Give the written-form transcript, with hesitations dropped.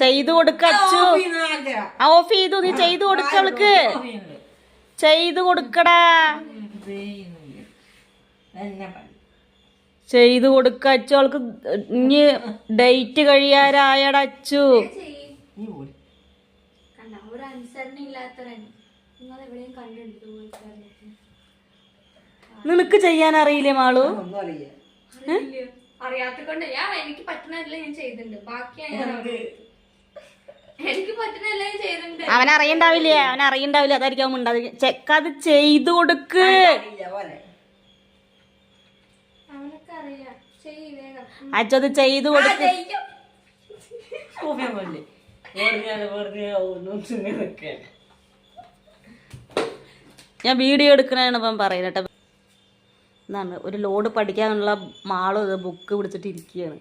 ചെയ്തു കൊടുക്ക അച്ചു. ഓഫ് ചെയ്തു. നീ ചെയ്തു കൊടുക്ക അവൾക്ക്. ചെയ്തു കൊടുക്കടാ. ചെയ്തു കൊടുക്ക അച്ചു. അവൾക്ക് ഇനി ഡേറ്റ് കഴിയാറായടാ അച്ചു. നിനക്ക് ചെയ്യാൻ അറിയില്ലേ മാളു? അറിയാത്തകൊണ്ട് എനിക്ക് പറ്റുന്നതല്ല ഞാൻ ചെയ്തിട്ടുണ്ട്. ബാക്കി എനിക്ക് പറ്റുന്നതല്ല ഞാൻ ചെയ്തിട്ടുണ്ട്. അവനറിയണ്ടാവില്ലേ? അവനറിയണ്ടാവില്ല. അതായിരിക്കും അവൻ ഉണ്ടാവില്ല. ചെക്കത് ചെയ്തു കൊടുക്ക്. അവനൊക്കെ അറിയാം. അച്ചത് ചെയ്തു കൊടുക്ക്. ഞാൻ വീഡിയോ എടുക്കണാണ് ഇപ്പം പറയുന്നത് കേട്ടോ. എന്നാണ് ഒരു ലോഡ് പഠിക്കാനുള്ള മാള് ബുക്ക് പിടിച്ചിട്ട് ഇരിക്കുകയാണ്.